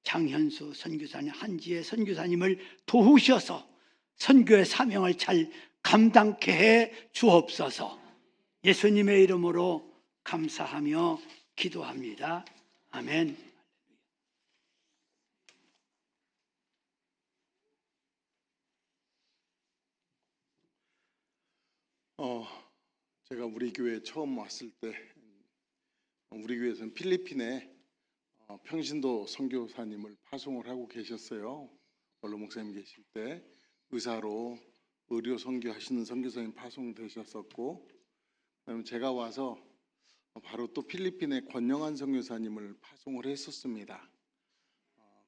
장현수 선교사님, 한지혜 선교사님을 도우셔서 선교의 사명을 잘 감당케 해 주옵소서. 예수님의 이름으로 감사하며 기도합니다. 아멘. 제가 우리 교회 처음 왔을 때 우리 교회에서는 필리핀에 평신도 선교사님을 파송을 하고 계셨어요. 원로 목사님 계실 때 의사로 의료 선교하시는 선교사님 파송되셨었고, 그다음에 제가 와서 바로 또 필리핀에 권영한 선교사님을 파송을 했었습니다.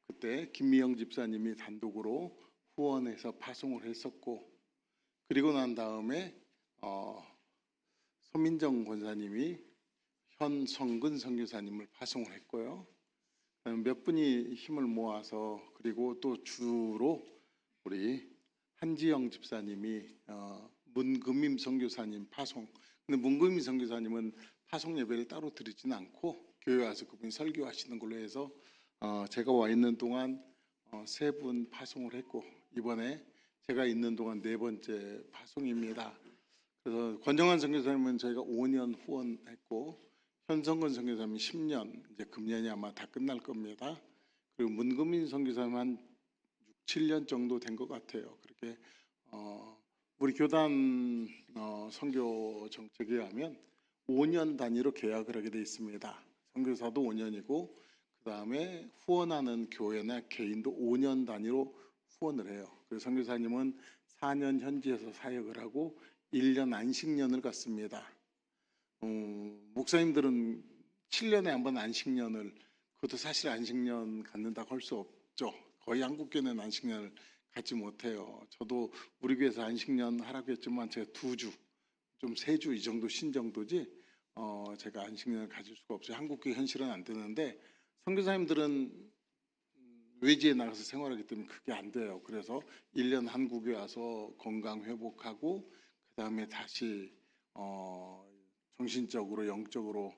그때 김미영 집사님이 단독으로 후원해서 파송을 했었고, 그리고 난 다음에 서민정 권사님이 현성근 선교사님을 파송을 했고요. 몇 분이 힘을 모아서, 그리고 또 주로 우리 한지영 집사님이 문금임 선교사님 파송. 근데 문금임 선교사님은 파송 예배를 따로 드리지는 않고 교회 와서 그분이 설교하시는 걸로 해서 제가 와 있는 동안 3분 파송을 했고, 이번에 제가 있는 동안 4번째 파송입니다. 그래서 권정환 선교사님은 저희가 5년 후원했고, 현성근 선교사님은 10년, 이제 금년이 아마 다 끝날 겁니다. 그리고 문금민 선교사님 한 6, 7년 정도 된 것 같아요. 그렇게 우리 교단 선교 정책에 의하면 5년 단위로 계약을 하게 돼 있습니다. 선교사도 5년이고, 그 다음에 후원하는 교회나 개인도 5년 단위로 후원을 해요. 그래서 선교사님은 4년 현지에서 사역을 하고 1년 안식년을 갖습니다. 목사님들은 7년에 한 번 안식년을, 그것도 사실 안식년 갖는다고 할 수 없죠. 거의 한국교회는 안식년을 갖지 못해요. 저도 우리 교회에서 안식년 하라고 했지만 제가 2주, 좀 3주 이 정도 쉰 정도지 제가 안식년을 가질 수가 없어요. 한국교회 현실은 안 되는데, 선교사님들은 외지에 나가서 생활하기 때문에 그게 안 돼요. 그래서 1년 한국에 와서 건강 회복하고, 그 다음에 다시 정신적으로 영적으로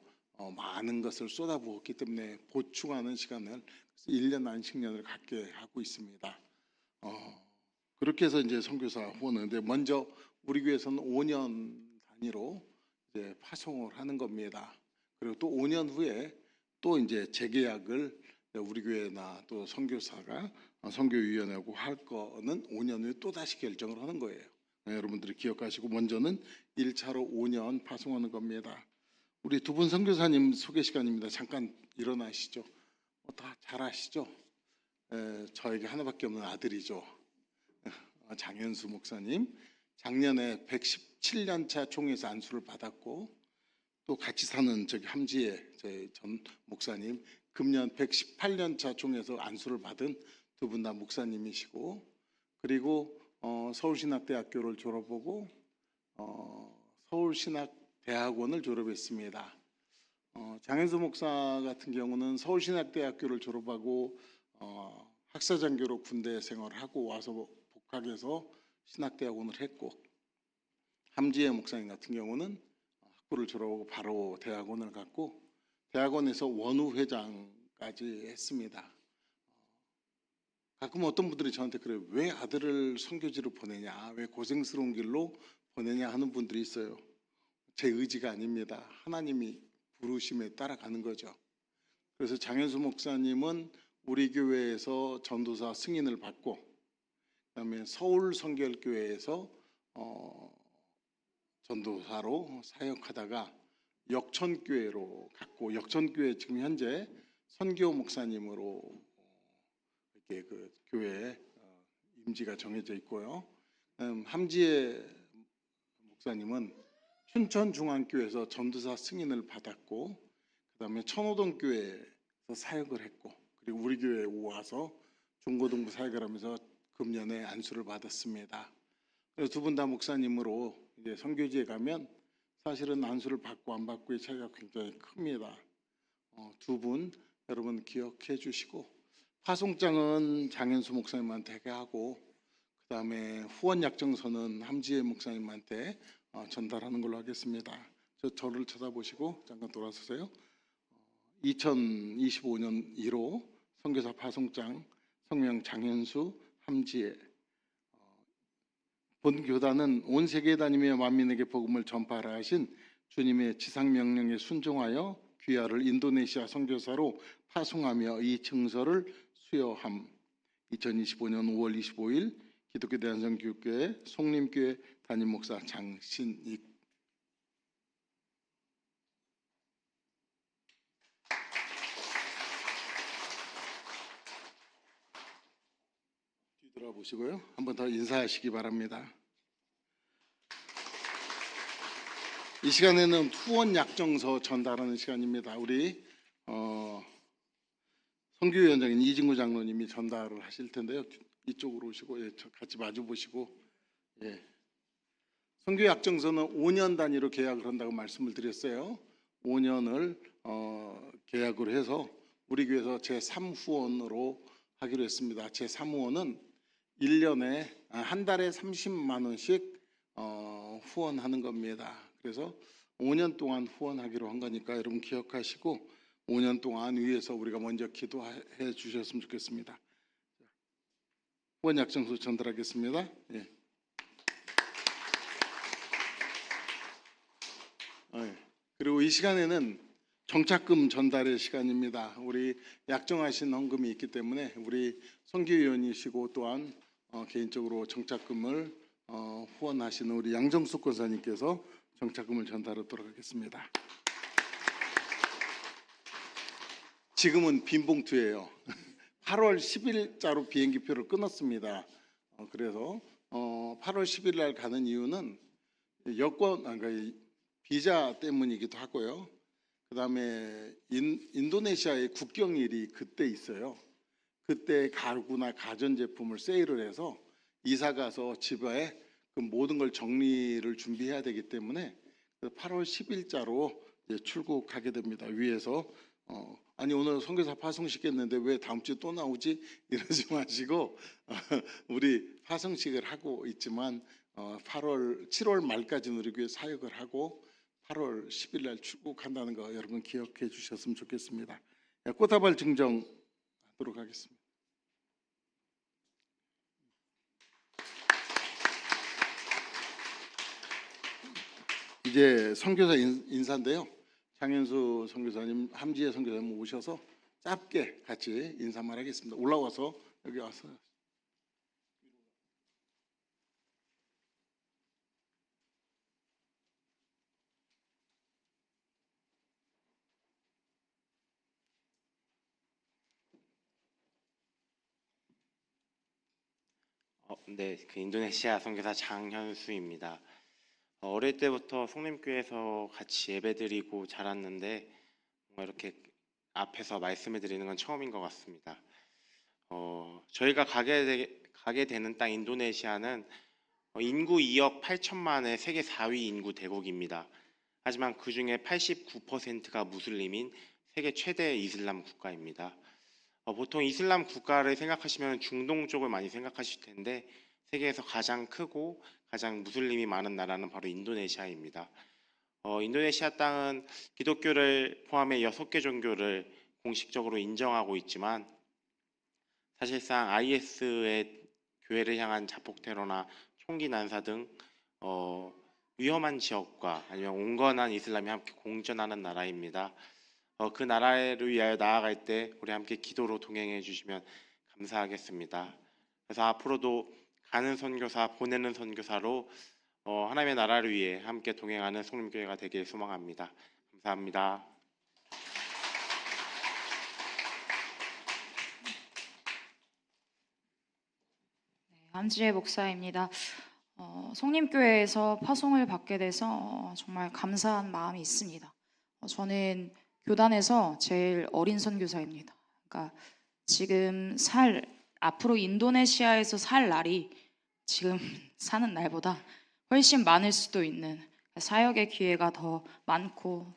많은 것을 쏟아부었기 때문에 보충하는 시간을 1년 안식년을 갖게 하고 있습니다. 그렇게 해서 이제 선교사 후원하는데, 먼저 우리 교회에서는 5년 단위로 이제 파송을 하는 겁니다. 그리고 또 5년 후에 또 이제 재계약을 우리 교회나 또 선교사가 선교위원회하고 할 거는 5년 후에 또 다시 결정을 하는 거예요. 여러분들이 기억하시고, 먼저는 1차로 5년 파송하는 겁니다. 우리 두 분 선교사님 소개 시간입니다. 잠깐 일어나시죠. 다 잘 아시죠? 저에게 하나밖에 없는 아들이죠. 장현수 목사님, 작년에 117년 차 총회에서 안수를 받았고, 또 같이 사는 저기 함지의 저희 전 목사님, 금년 118년 차 총회에서 안수를 받은 두 분 다 목사님이시고, 그리고 서울신학대학교를 졸업하고 서울신학대학원을 졸업했습니다. 장현수 목사 같은 경우는 서울신학대학교를 졸업하고 학사장교로 군대 생활을 하고 와서 복학해서 신학대학원을 했고, 함지혜 목사님 같은 경우는 학부를 졸업하고 바로 대학원을 갔고 대학원에서 원후회장까지 했습니다. 가끔 어떤 분들이 저한테 그래요. 왜 아들을 선교지로 보내냐, 왜 고생스러운 길로 보내냐 하는 분들이 있어요. 제 의지가 아닙니다. 하나님이 부르심에 따라가는 거죠. 그래서 장현수 목사님은 우리 교회에서 전도사 승인을 받고, 그다음에 서울 성결교회에서 전도사로 사역하다가 역천교회로 갔고, 역천교회 지금 현재 선교 목사님으로 이렇게 그 교회에 임지가 정해져 있고요. 함지혜 목사님은 춘천중앙교회에서 전도사 승인을 받았고, 그다음에 천호동교회에서 사역을 했고, 그리고 우리 교회에 와서 중고등부 사역을 하면서 금년에 안수를 받았습니다. 그래서 두 분 다 목사님으로 이제 선교지에 가면 사실은 안수를 받고 안 받고의 차이가 굉장히 큽니다. 두 분 여러분 기억해 주시고, 파송장은 장현수 목사님한테 하고, 그다음에 후원 약정서는 함지혜 목사님한테 전달하는 걸로 하겠습니다. 저를 쳐다보시고 잠깐 돌아서세요. 2025년 1호 선교사 파송장 성명 장현수 함지혜. 본 교단은 온 세계에 다니며 만민에게 복음을 전파하라 하신 주님의 지상 명령에 순종하여 귀하를 인도네시아 선교사로 파송하며 이 증서를 수여함. 2025년 5월 25일 기독교 대한성교회 송림교회 담임 목사 장신익. 뒤돌아보시고요. 한 번 더 인사하시기 바랍니다. 이 시간에는 후원 약정서 전달하는 시간입니다. 우리 선교위원장인 이진구 장로님이 전달을 하실 텐데요. 이쪽으로 오시고 같이 마주 보시고. 선교 약정서는 5년 단위로 계약을 한다고 말씀을 드렸어요. 5년을 계약으로 해서 우리 교회에서 제3후원으로 하기로 했습니다. 제3후원은 1년에 한 달에 30만 원씩 후원하는 겁니다. 그래서 5년 동안 후원하기로 한 거니까 여러분 기억하시고 5년 동안 위에서 우리가 먼저 기도해 주셨으면 좋겠습니다. 후원 약정서 전달하겠습니다. 그리고 이 시간에는 정착금 전달의 시간입니다. 우리 약정하신 헌금이 있기 때문에 우리 선교위원이시고 또한 개인적으로 정착금을 후원하시는 우리 양정숙 권사님께서 정착금을 전달하도록 하겠습니다. 지금은 빈 봉투예요. 8월 10일자로 비행기표를 끊었습니다. 그래서 8월 10일 날 가는 이유는 그러니까 비자 때문이기도 하고요. 그다음에 인도네시아의 국경일이 그때 있어요. 그때 가구나 가전제품을 세일을 해서 이사 가서 집에 그 모든 걸 정리를 준비해야 되기 때문에 8월 10일자로 출국하게 됩니다. 위에서 아니 오늘 선교사 파송시켰는데 왜 다음 주에 또 나오지? 이러지 마시고 우리 파송식을 하고 있지만 7월 말까지는 우리 교회 사역을 하고 8월 10일 날 출국한다는 거 여러분 기억해 주셨으면 좋겠습니다. 꽃다발 증정하도록 하겠습니다. 이제 선교사 인사인데요. 장현수 선교사님, 함지혜 선교사님 오셔서 짧게 같이 인사만 하겠습니다. 올라와서 여기 와서. 네, 그 인도네시아 선교사 장현수입니다. 어릴 때부터 성림교회에서 같이 예배드리고 자랐는데 뭔가 이렇게 앞에서 말씀을 드리는 건 처음인 것 같습니다. 저희가 가게 되는 땅 인도네시아는 인구 2억 8천만의 세계 4위 인구 대국입니다. 하지만 그 중에 89%가 무슬림인 세계 최대 이슬람 국가입니다. 보통 이슬람 국가를 생각하시면 중동 쪽을 많이 생각하실 텐데 세계에서 가장 크고 가장 무슬림이 많은 나라는 바로 인도네시아입니다. 인도네시아 땅은 기독교를 포함해 6개 종교를 공식적으로 인정하고 있지만 사실상 IS의 교회를 향한 자폭 테러나 총기 난사 등 위험한 지역과 아니면 온건한 이슬람이 함께 공존하는 나라입니다. 그 나라를 위하여 나아갈 때 우리 함께 기도로 동행해 주시면 감사하겠습니다. 그래서 앞으로도 가는 선교사, 보내는 선교사로 하나님의 나라를 위해 함께 동행하는 성림교회가 되길 소망합니다. 감사합니다. 함지혜 목사입니다. 성림교회에서 파송을 받게 돼서 정말 감사한 마음이 있습니다. 저는 교단에서 제일 어린 선교사입니다. 그러니까 지금 앞으로 인도네시아에서 살 날이 지금 사는 날보다 훨씬 많을 수도 있는 사역의 기회가 더 많고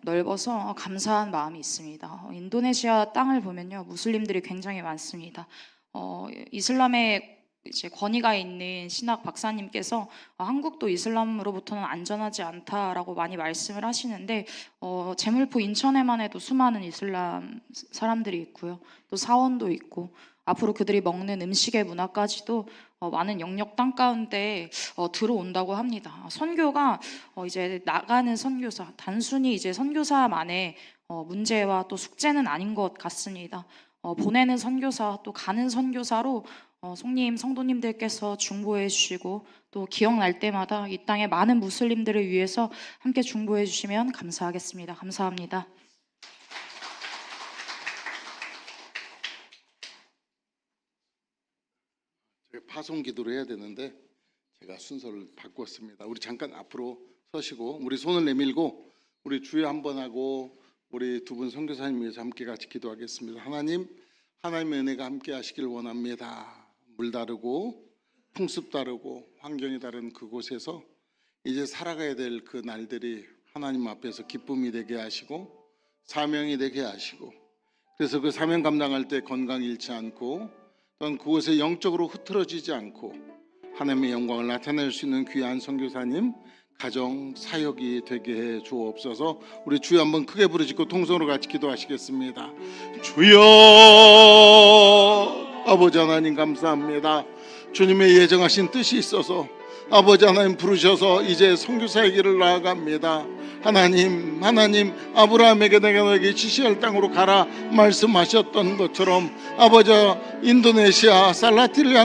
넓어서 감사한 마음이 있습니다. 인도네시아 땅을 보면요, 무슬림들이 굉장히 많습니다. 이슬람의 이제 권위가 있는 신학 박사님께서 한국도 이슬람으로부터는 안전하지 않다라고 많이 말씀을 하시는데 제물포 인천에만 해도 수많은 이슬람 사람들이 있고요, 또 사원도 있고 앞으로 그들이 먹는 음식의 문화까지도 많은 영역 땅 가운데 들어온다고 합니다. 선교가 이제 나가는 선교사, 단순히 이제 선교사만의 문제와 또 숙제는 아닌 것 같습니다. 보내는 선교사, 또 가는 선교사로 성님, 성도님들께서 중보해 주시고 또 기억날 때마다 이 땅의 많은 무슬림들을 위해서 함께 중보해 주시면 감사하겠습니다. 감사합니다. 제가 파송 기도를 해야 되는데 제가 순서를 바꿨습니다. 우리 잠깐 앞으로 서시고 우리 손을 내밀고 우리 주여 한번 하고 우리 두 분 선교사님 위해서 함께 같이 기도하겠습니다. 하나님, 하나님의 은혜가 함께 하시길 원합니다. 물 다르고 풍습 다르고 환경이 다른 그곳에서 이제 살아가야 될 그 날들이 하나님 앞에서 기쁨이 되게 하시고 사명이 되게 하시고, 그래서 그 사명 감당할 때 건강 잃지 않고 또한 그곳에 영적으로 흐트러지지 않고 하나님의 영광을 나타낼 수 있는 귀한 선교사님 가정 사역이 되게 해 주옵소서. 우리 주여 한번 크게 부르짖고 통성으로 같이 기도하시겠습니다. 주여, 아버지 하나님 감사합니다. 주님의 예정하신 뜻이 있어서 아버지 하나님 부르셔서 이제 선교사의 길을 나아갑니다. 하나님 아브라함에게 내가 너에게 지시할 땅으로 가라 말씀하셨던 것처럼 아버지 인도네시아 살라티카를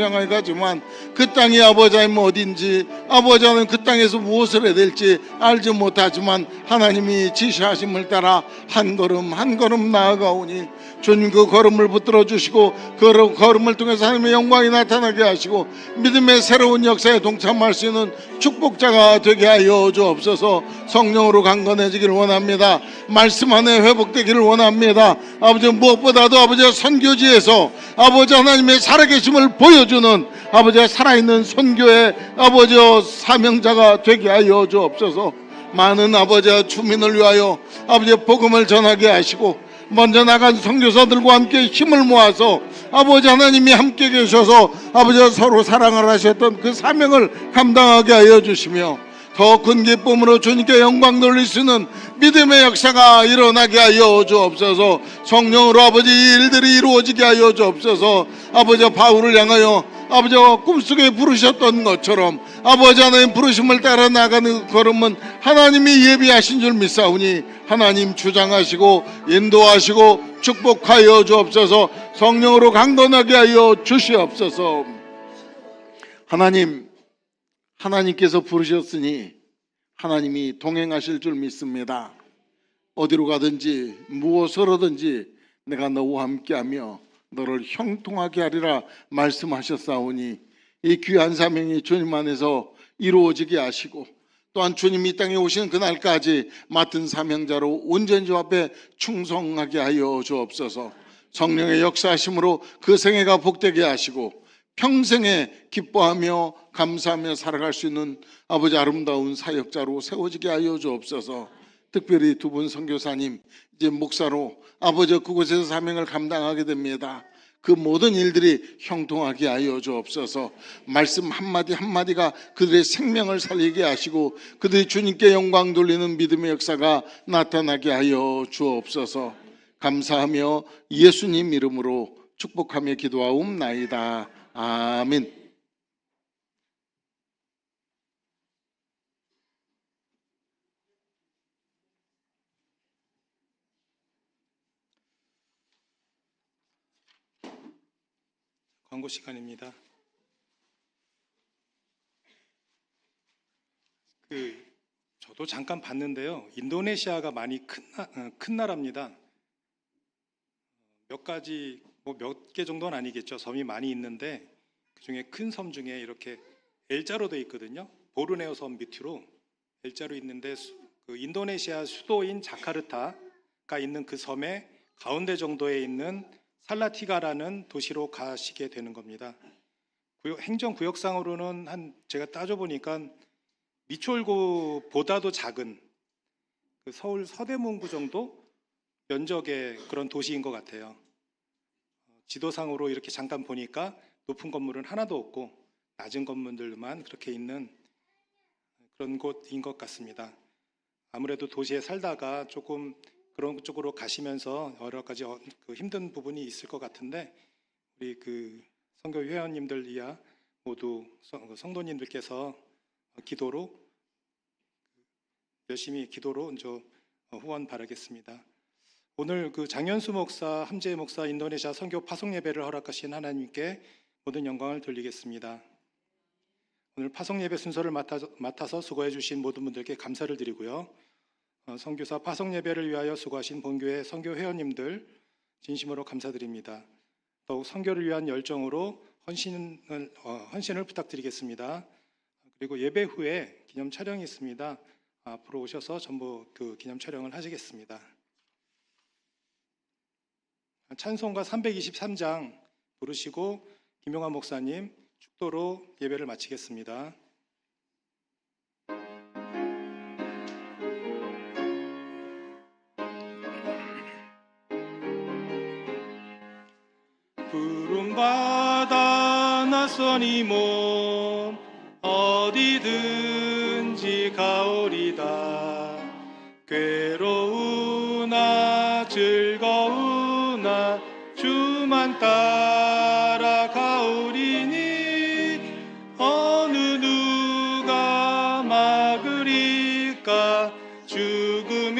향하여 가지만 그 땅이 아버지 하나님 어딘지 아버지 하나님 그 땅에서 무엇을 해야 될지 알지 못하지만 하나님이 지시하심을 따라 한 걸음 한 걸음 나아가오니 주님 그 걸음을 붙들어 주시고 그 걸음을 통해서 하나님의 영광이 나타나게 하시고 믿음의 새로운 역사에 동참할 수 있는 축복자가 되게 하여 주옵소서. 성령으로 강건해지기를 원합니다. 말씀 안에 회복되기를 원합니다. 아버지 무엇보다도 아버지 선교지에서 아버지 하나님의 살아계심을 보여주는 아버지 살아있는 선교의 아버지 사명자가 되게 하여 주옵소서. 많은 아버지 주민을 위하여 아버지 복음을 전하게 하시고 먼저 나간 선교사들과 함께 힘을 모아서 아버지 하나님이 함께 계셔서 아버지 서로 사랑을 하셨던 그 사명을 감당하게 하여 주시며 더 큰 기쁨으로 주님께 영광 돌릴 수 있는 믿음의 역사가 일어나게 하여 주옵소서. 성령으로 아버지 일들이 이루어지게 하여 주옵소서. 아버지 바울을 향하여 아버지 꿈속에 부르셨던 것처럼 아버지 하나님 부르심을 따라 나가는 걸음은 하나님이 예비하신 줄 믿사오니 하나님 주장하시고 인도하시고 축복하여 주옵소서. 성령으로 강건하게 하여 주시옵소서. 하나님께서 부르셨으니 하나님이 동행하실 줄 믿습니다. 어디로 가든지 무엇을 하든지 내가 너와 함께하며 너를 형통하게 하리라 말씀하셨사오니 이 귀한 사명이 주님 안에서 이루어지게 하시고 또한 주님이 이 땅에 오시는 그날까지 맡은 사명자로 온전히 주 앞에 충성하게 하여 주옵소서. 성령의 역사하심으로 그 생애가 복되게 하시고 평생에 기뻐하며 감사하며 살아갈 수 있는 아버지 아름다운 사역자로 세워지게 하여 주옵소서. 특별히 두 분 선교사님 이제 목사로 아버지 그곳에서 사명을 감당하게 됩니다. 그 모든 일들이 형통하게 하여 주옵소서. 말씀 한마디 한마디가 그들의 생명을 살리게 하시고 그들이 주님께 영광 돌리는 믿음의 역사가 나타나게 하여 주옵소서. 감사하며 예수님 이름으로 축복하며 기도하옵나이다. 아멘. 광고 시간입니다. 저도 잠깐 봤는데요. 인도네시아가 많이 큰 나라입니다. 몇 가지 몇 개 정도는 아니겠죠. 섬이 많이 있는데 그중에 큰 섬 중에 이렇게 L자로 되어 있거든요. 보르네오 섬 밑으로 L자로 있는데 그 인도네시아 수도인 자카르타가 있는 그 섬의 가운데 정도에 있는 살라티가라는 도시로 가시게 되는 겁니다. 행정구역상으로는 제가 따져보니까 미촐고보다도 작은 그 서울 서대문구 정도 면적의 그런 도시인 것 같아요. 지도상으로 이렇게 잠깐 보니까 높은 건물은 하나도 없고 낮은 건물들만 그렇게 있는 그런 곳인 것 같습니다. 아무래도 도시에 살다가 조금 그런 쪽으로 가시면서 여러 가지 힘든 부분이 있을 것 같은데 우리 그 선교 회원님들 이하 모두 성도님들께서 기도로 열심히 기도로 후원 바라겠습니다. 오늘 그 장현수 목사, 함재 목사 인도네시아 선교 파송 예배를 허락하신 하나님께 모든 영광을 돌리겠습니다. 오늘 파송 예배 순서를 맡아서 수고해 주신 모든 분들께 감사를 드리고요. 선교사 파송 예배를 위하여 수고하신 본교회 선교 회원님들 진심으로 감사드립니다. 더욱 선교를 위한 열정으로 헌신을 부탁드리겠습니다. 그리고 예배 후에 기념 촬영이 있습니다. 앞으로 오셔서 전부 그 기념 촬영을 하시겠습니다. 찬송가 323장 부르시고 김용환 목사님 축도로 예배를 마치겠습니다. 푸른 바다 낯선 몸 어디든지 가오리다. 괴로우나 즐거우나 주만 따라가오리니 어느 누가 막으리까. 죽음인들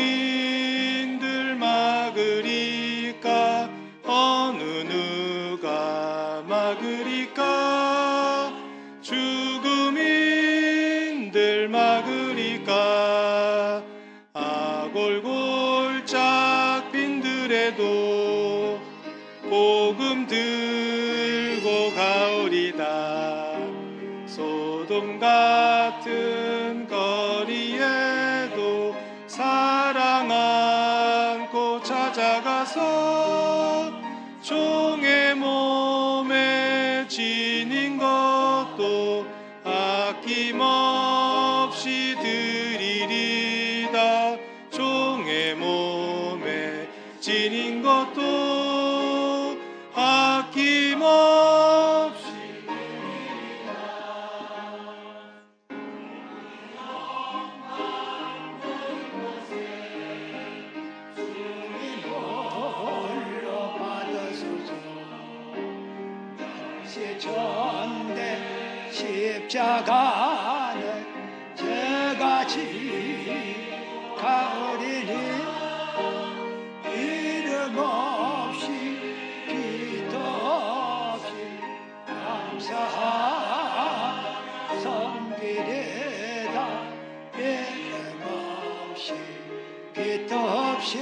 막으리까. 어느 누가 막으리까. 죽음인들 막으리까. 아골골짝 빈들에도 복음 들고 가오리다. 소돔 같은 거리에도 사랑 안고 찾아가서 종의 몸에 지닌 것도 아낌없이 드리리다. 종의 몸에 지닌 것도 아낌없이 홀로 받으소서. 전대 십자가는 제가 지가오리니 이름 없이 기도 없이 감사한 섬기리다. 이름 없이 기도 없이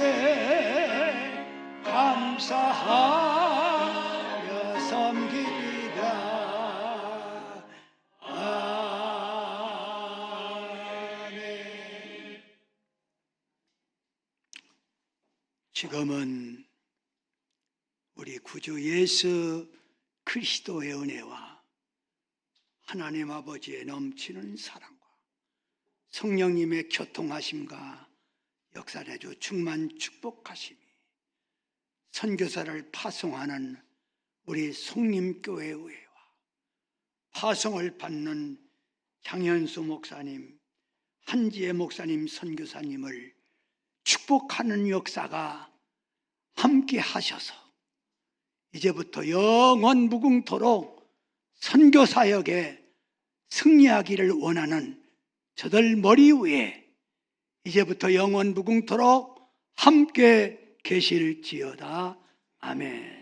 감사한 지금은 우리 구주 예수 그리스도의 은혜와 하나님 아버지의 넘치는 사랑과 성령님의 교통하심과 역사내주 충만 축복하심이 선교사를 파송하는 우리 송림교회 의회와 파송을 받는 장현수 목사님, 한지혜 목사님, 선교사님을 축복하는 역사가 함께 하셔서 이제부터 영원 무궁토록 선교사역에 승리하기를 원하는 저들 머리 위에 이제부터 영원 무궁토록 함께 계실지어다. 아멘.